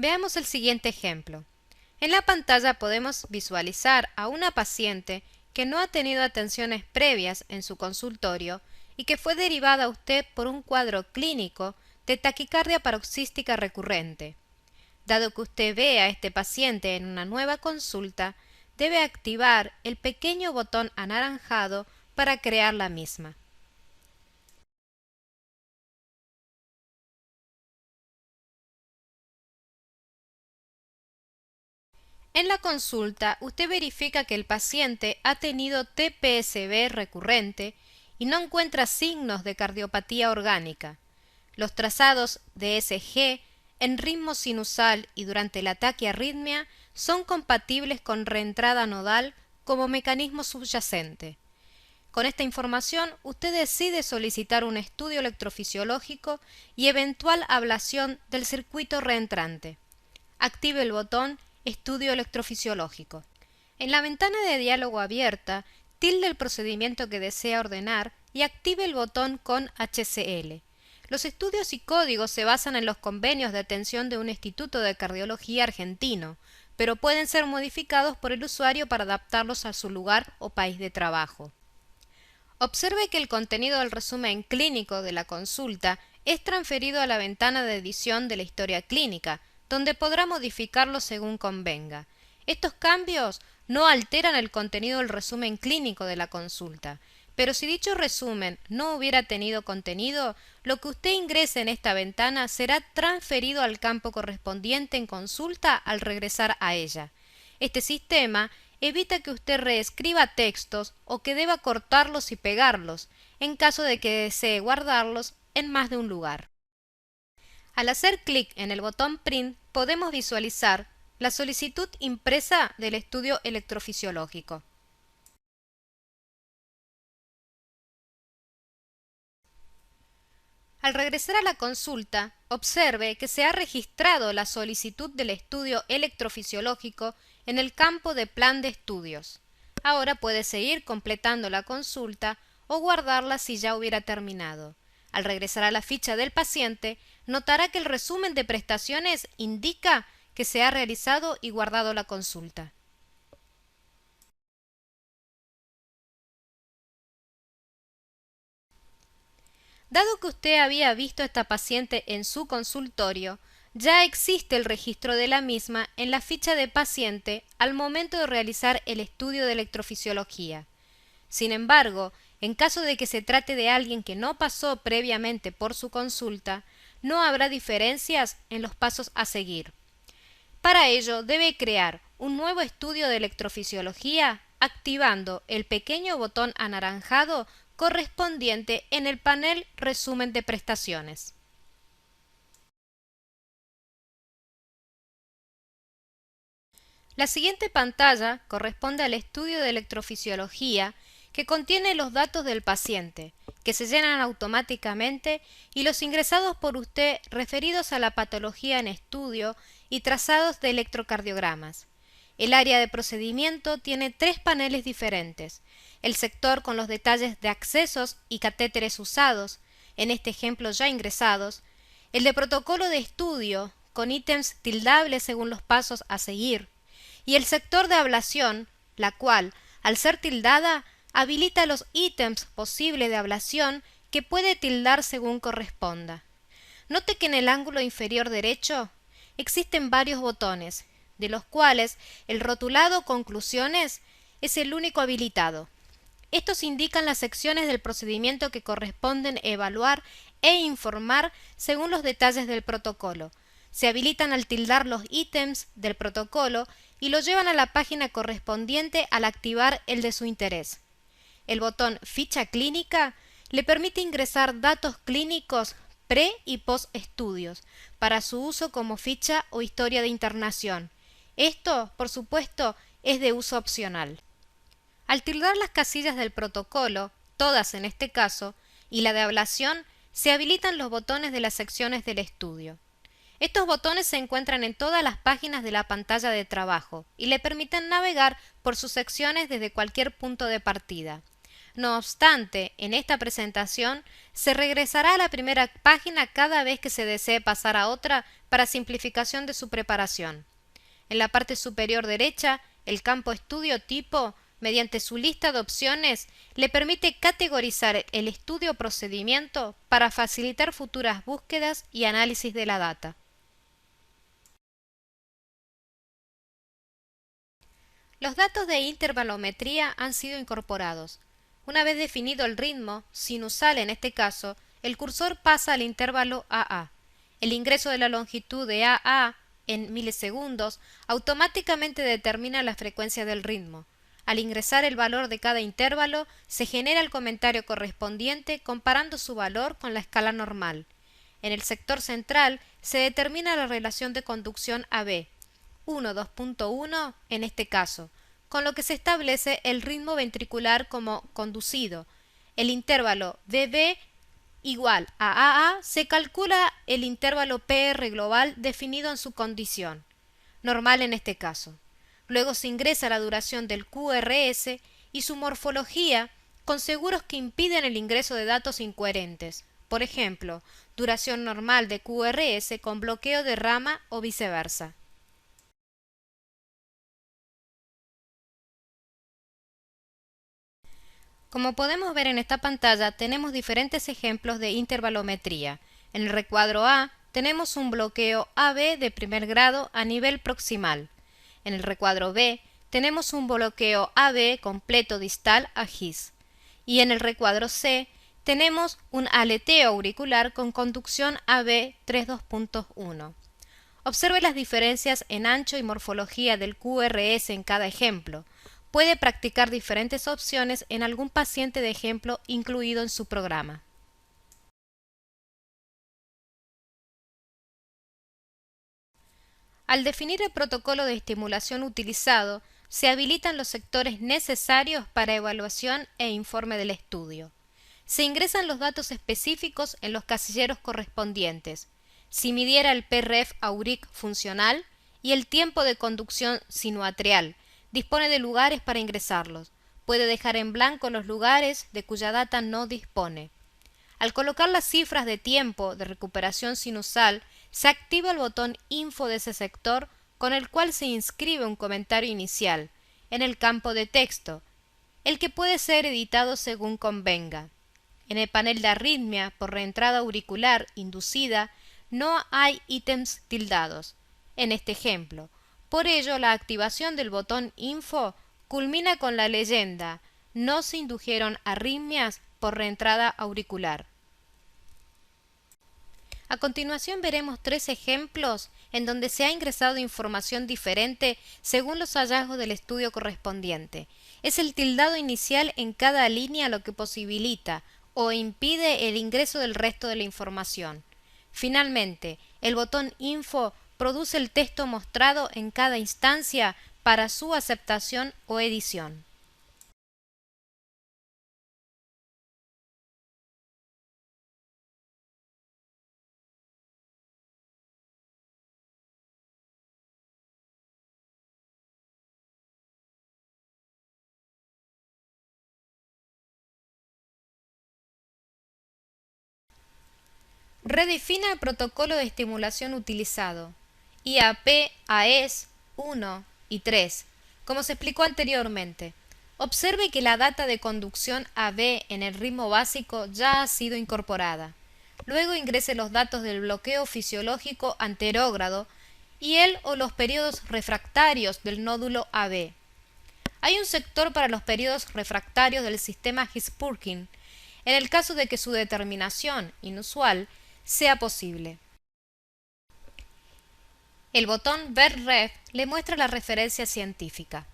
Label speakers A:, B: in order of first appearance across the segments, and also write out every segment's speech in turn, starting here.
A: Veamos el siguiente ejemplo. En la pantalla podemos visualizar a una paciente que no ha tenido atenciones previas en su consultorio y que fue derivada a usted por un cuadro clínico de taquicardia paroxística recurrente. Dado que usted ve a este paciente en una nueva consulta, debe activar el pequeño botón anaranjado para crear la misma. En la consulta, usted verifica que el paciente ha tenido TPSB recurrente y no encuentra signos de cardiopatía orgánica. Los trazados de ECG en ritmo sinusal y durante la taquiarritmia son compatibles con reentrada nodal como mecanismo subyacente. Con esta información, usted decide solicitar un estudio electrofisiológico y eventual ablación del circuito reentrante. Active el botón Estudio electrofisiológico. En la ventana de diálogo abierta, tilde el procedimiento que desea ordenar y active el botón con HCL. Los estudios y códigos se basan en los convenios de atención de un instituto de cardiología argentino, pero pueden ser modificados por el usuario para adaptarlos a su lugar o país de trabajo. Observe que el contenido del resumen clínico de la consulta es transferido a la ventana de edición de la historia clínica, donde podrá modificarlo según convenga. Estos cambios no alteran el contenido del resumen clínico de la consulta, pero si dicho resumen no hubiera tenido contenido, lo que usted ingrese en esta ventana será transferido al campo correspondiente en consulta al regresar a ella. Este sistema evita que usted reescriba textos o que deba cortarlos y pegarlos, en caso de que desee guardarlos en más de un lugar. Al hacer clic en el botón Print, podemos visualizar la solicitud impresa del estudio electrofisiológico. Al regresar a la consulta, observe que se ha registrado la solicitud del estudio electrofisiológico en el campo de Plan de estudios. Ahora puede seguir completando la consulta o guardarla si ya hubiera terminado. Al regresar a la ficha del paciente, notará que el resumen de prestaciones indica que se ha realizado y guardado la consulta. Dado que usted había visto a esta paciente en su consultorio, ya existe el registro de la misma en la ficha de paciente al momento de realizar el estudio de electrofisiología. Sin embargo, en caso de que se trate de alguien que no pasó previamente por su consulta, no habrá diferencias en los pasos a seguir. Para ello, debe crear un nuevo estudio de electrofisiología activando el pequeño botón anaranjado correspondiente en el panel Resumen de prestaciones. La siguiente pantalla corresponde al estudio de electrofisiología que contiene los datos del paciente, que se llenan automáticamente, y los ingresados por usted referidos a la patología en estudio y trazados de electrocardiogramas. El área de procedimiento tiene 3 paneles diferentes: el sector con los detalles de accesos y catéteres usados, en este ejemplo ya ingresados, el de protocolo de estudio, con ítems tildables según los pasos a seguir, y el sector de ablación, la cual, al ser tildada, habilita los ítems posibles de ablación que puede tildar según corresponda. Note que en el ángulo inferior derecho existen varios botones, de los cuales el rotulado Conclusiones es el único habilitado. Estos indican las secciones del procedimiento que corresponden evaluar e informar según los detalles del protocolo. Se habilitan al tildar los ítems del protocolo y lo llevan a la página correspondiente al activar el de su interés. El botón Ficha clínica le permite ingresar datos clínicos pre y post estudios para su uso como ficha o historia de internación. Esto, por supuesto, es de uso opcional. Al tildar las casillas del protocolo, todas en este caso, y la de ablación, se habilitan los botones de las secciones del estudio. Estos botones se encuentran en todas las páginas de la pantalla de trabajo y le permiten navegar por sus secciones desde cualquier punto de partida. No obstante, en esta presentación se regresará a la primera página cada vez que se desee pasar a otra para simplificación de su preparación. En la parte superior derecha, el campo Estudio Tipo, mediante su lista de opciones, le permite categorizar el estudio procedimiento para facilitar futuras búsquedas y análisis de la data. Los datos de intervalometría han sido incorporados. Una vez definido el ritmo, sinusal en este caso, el cursor pasa al intervalo AA. El ingreso de la longitud de AA en milisegundos automáticamente determina la frecuencia del ritmo. Al ingresar el valor de cada intervalo, se genera el comentario correspondiente comparando su valor con la escala normal. En el sector central se determina la relación de conducción AB, 1,2.1 en este caso, con lo que se establece el ritmo ventricular como conducido. El intervalo BB igual a AA se calcula el intervalo PR global definido en su condición, normal en este caso. Luego se ingresa la duración del QRS y su morfología con seguros que impiden el ingreso de datos incoherentes. Por ejemplo, duración normal de QRS con bloqueo de rama o viceversa. Como podemos ver en esta pantalla, tenemos diferentes ejemplos de intervalometría. En el recuadro A tenemos un bloqueo AB de primer grado a nivel proximal. En el recuadro B tenemos un bloqueo AB completo distal a GIS. Y en el recuadro C tenemos un aleteo auricular con conducción AB 3.2.1. Observe las diferencias en ancho y morfología del QRS en cada ejemplo. Puede practicar diferentes opciones en algún paciente de ejemplo incluido en su programa. Al definir el protocolo de estimulación utilizado, se habilitan los sectores necesarios para evaluación e informe del estudio. Se ingresan los datos específicos en los casilleros correspondientes. Si midiera el PREF auric funcional y el tiempo de conducción sinuatrial, dispone de lugares para ingresarlos. Puede dejar en blanco los lugares de cuya data no dispone. Al colocar las cifras de tiempo de recuperación sinusal, se activa el botón Info de ese sector, con el cual se inscribe un comentario inicial en el campo de texto, el que puede ser editado según convenga. En el panel de arritmia por reentrada auricular inducida no hay ítems tildados, en este ejemplo. Por ello, la activación del botón Info culmina con la leyenda «No se indujeron arritmias por reentrada auricular». A continuación veremos tres ejemplos en donde se ha ingresado información diferente según los hallazgos del estudio correspondiente. Es el tildado inicial en cada línea lo que posibilita o impide el ingreso del resto de la información. Finalmente, el botón Info produce el texto mostrado en cada instancia para su aceptación o edición. Redefina el protocolo de estimulación utilizado. IAP, AES 1 y 3, como se explicó anteriormente. Observe que la data de conducción AB en el ritmo básico ya ha sido incorporada. Luego ingrese los datos del bloqueo fisiológico anterógrado y el o los periodos refractarios del nódulo AB. Hay un sector para los periodos refractarios del sistema His-Purkin, en el caso de que su determinación, inusual, sea posible. El botón Ver Ref le muestra la referencia científica.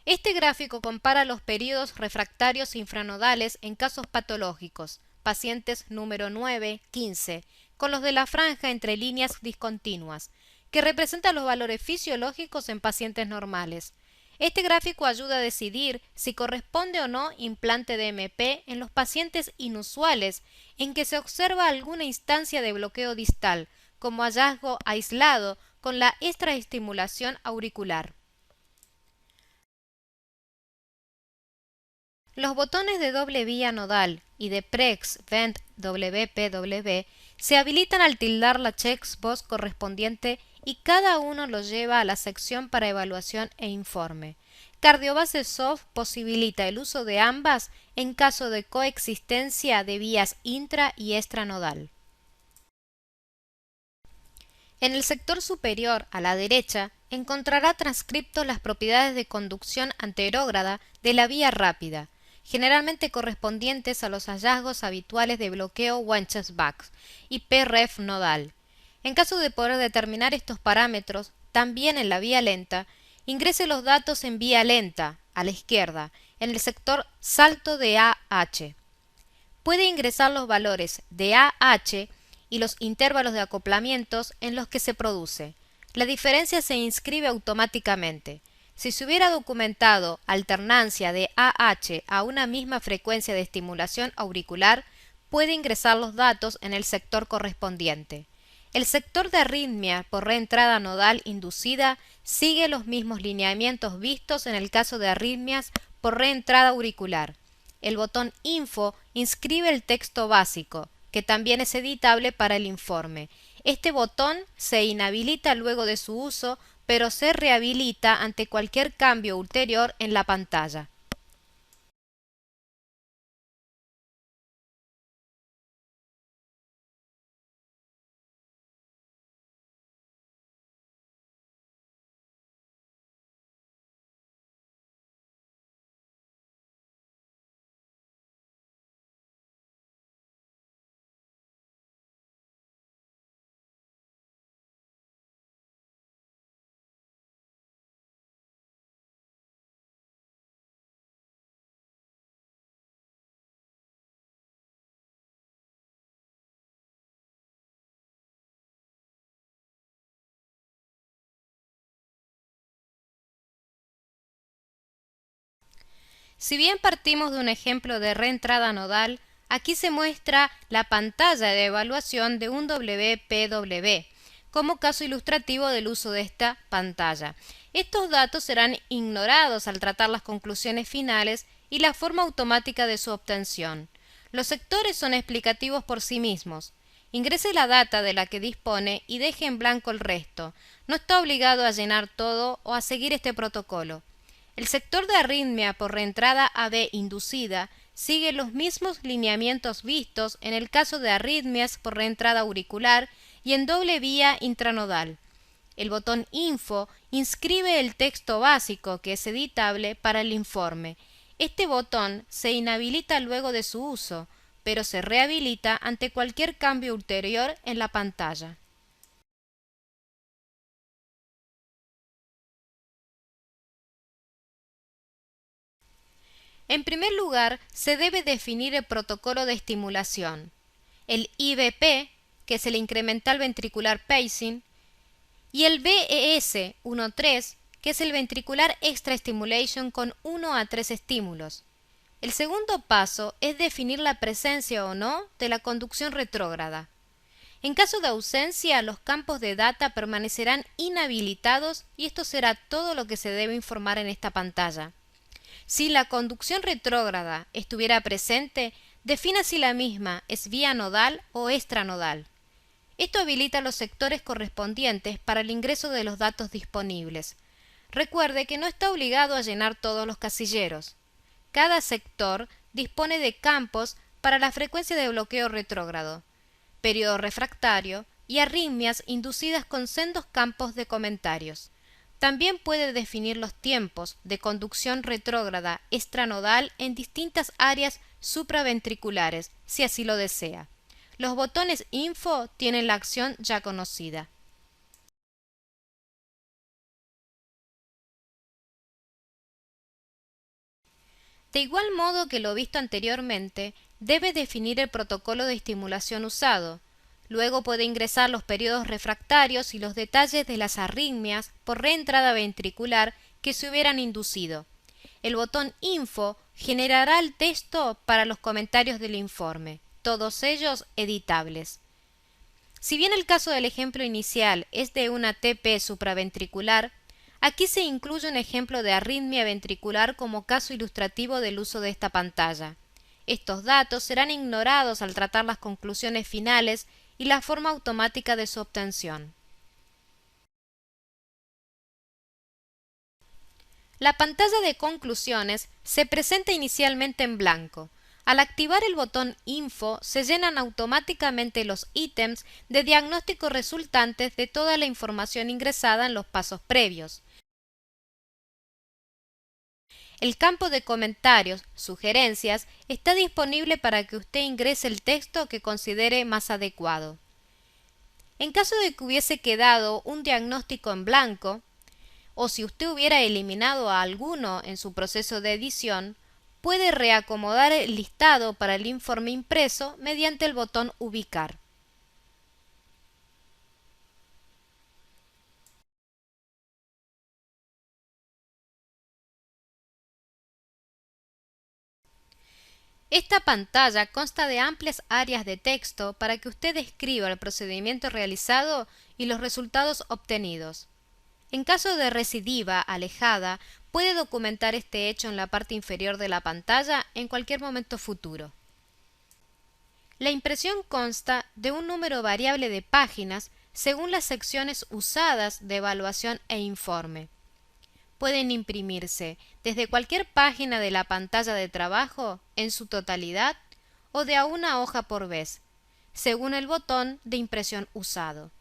A: Este gráfico compara los periodos refractarios infranodales en casos patológicos, pacientes número 9, 15, con los de la franja entre líneas discontinuas, que representan los valores fisiológicos en pacientes normales. Este gráfico ayuda a decidir si corresponde o no implante de MP en los pacientes inusuales en que se observa alguna instancia de bloqueo distal, como hallazgo aislado con la extraestimulación auricular. Los botones de doble vía nodal y de Prex Vent WPW se habilitan al tildar la checkbox correspondiente y cada uno lo lleva a la sección para evaluación e informe. Cardiobase Soft posibilita el uso de ambas en caso de coexistencia de vías intra y extranodal. En el sector superior, a la derecha, encontrará transcriptos las propiedades de conducción anterógrada de la vía rápida, generalmente correspondientes a los hallazgos habituales de bloqueo Wenches-Bach y P-Ref nodal. En caso de poder determinar estos parámetros, también en la vía lenta, ingrese los datos en vía lenta, a la izquierda, en el sector salto de AH. Puede ingresar los valores de AH y los intervalos de acoplamientos en los que se produce. La diferencia se inscribe automáticamente. Si se hubiera documentado alternancia de AH a una misma frecuencia de estimulación auricular, puede ingresar los datos en el sector correspondiente. El sector de arritmia por reentrada nodal inducida sigue los mismos lineamientos vistos en el caso de arritmias por reentrada auricular. El botón Info inscribe el texto básico, que también es editable para el informe. Este botón se inhabilita luego de su uso, pero se rehabilita ante cualquier cambio ulterior en la pantalla. Si bien partimos de un ejemplo de reentrada nodal, aquí se muestra la pantalla de evaluación de un WPW, como caso ilustrativo del uso de esta pantalla. Estos datos serán ignorados al tratar las conclusiones finales y la forma automática de su obtención. Los sectores son explicativos por sí mismos. Ingrese la data de la que dispone y deje en blanco el resto. No está obligado a llenar todo o a seguir este protocolo. El sector de arritmia por reentrada AB inducida sigue los mismos lineamientos vistos en el caso de arritmias por reentrada auricular y en doble vía intranodal. El botón Info inscribe el texto básico que es editable para el informe. Este botón se inhabilita luego de su uso, pero se rehabilita ante cualquier cambio ulterior en la pantalla. En primer lugar, se debe definir el protocolo de estimulación, el IVP, que es el incremental ventricular pacing, y el VES 1.3, que es el ventricular extra stimulation con 1 a 3 estímulos. El segundo paso es definir la presencia o no de la conducción retrógrada. En caso de ausencia, los campos de data permanecerán inhabilitados y esto será todo lo que se debe informar en esta pantalla. Si la conducción retrógrada estuviera presente, defina si la misma es vía nodal o extranodal. Esto habilita los sectores correspondientes para el ingreso de los datos disponibles. Recuerde que no está obligado a llenar todos los casilleros. Cada sector dispone de campos para la frecuencia de bloqueo retrógrado, periodo refractario y arritmias inducidas con sendos campos de comentarios. También puede definir los tiempos de conducción retrógrada extranodal en distintas áreas supraventriculares, si así lo desea. Los botones Info tienen la acción ya conocida. De igual modo que lo visto anteriormente, debe definir el protocolo de estimulación usado. Luego puede ingresar los periodos refractarios y los detalles de las arritmias por reentrada ventricular que se hubieran inducido. El botón Info generará el texto para los comentarios del informe, todos ellos editables. Si bien el caso del ejemplo inicial es de una TP supraventricular, Aquí se incluye un ejemplo de arritmia ventricular como caso ilustrativo del uso de esta pantalla. Estos datos serán ignorados al tratar las conclusiones finales y la forma automática de su obtención. La pantalla de conclusiones se presenta inicialmente en blanco. Al activar el botón Info, se llenan automáticamente los ítems de diagnóstico resultantes de toda la información ingresada en los pasos previos. El campo de comentarios, sugerencias, está disponible para que usted ingrese el texto que considere más adecuado. En caso de que hubiese quedado un diagnóstico en blanco, o si usted hubiera eliminado a alguno en su proceso de edición, puede reacomodar el listado para el informe impreso mediante el botón Ubicar. Esta pantalla consta de amplias áreas de texto para que usted describa el procedimiento realizado y los resultados obtenidos. En caso de recidiva alejada, puede documentar este hecho en la parte inferior de la pantalla en cualquier momento futuro. La impresión consta de un número variable de páginas según las secciones usadas de evaluación e informe. Pueden imprimirse desde cualquier página de la pantalla de trabajo en su totalidad o de a una hoja por vez, según el botón de impresión usado.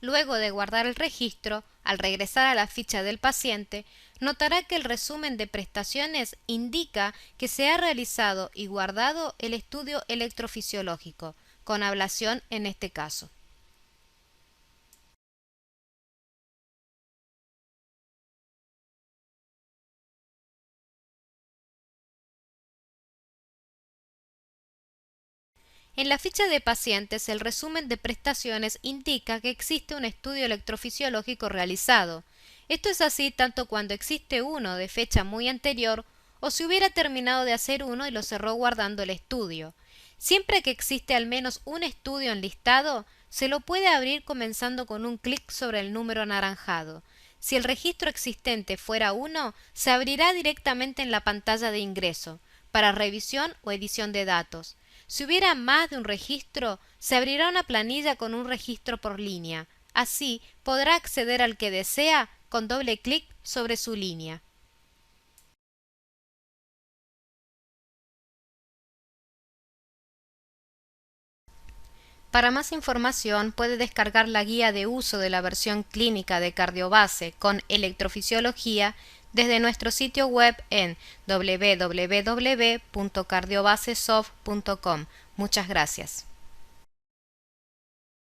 A: Luego de guardar el registro, al regresar a la ficha del paciente, notará que el resumen de prestaciones indica que se ha realizado y guardado el estudio electrofisiológico, con ablación en este caso. En la ficha de pacientes, el resumen de prestaciones indica que existe un estudio electrofisiológico realizado. Esto es así tanto cuando existe uno de fecha muy anterior o si hubiera terminado de hacer uno y lo cerró guardando el estudio. Siempre que existe al menos un estudio enlistado, se lo puede abrir comenzando con un clic sobre el número anaranjado. Si el registro existente fuera uno, se abrirá directamente en la pantalla de ingreso, para revisión o edición de datos. Si hubiera más de un registro, se abrirá una planilla con un registro por línea. Así, podrá acceder al que desea con doble clic sobre su línea. Para más información puede descargar la guía de uso de la versión clínica de Cardiobase con electrofisiología desde nuestro sitio web en www.cardiobasesoft.com. Muchas gracias.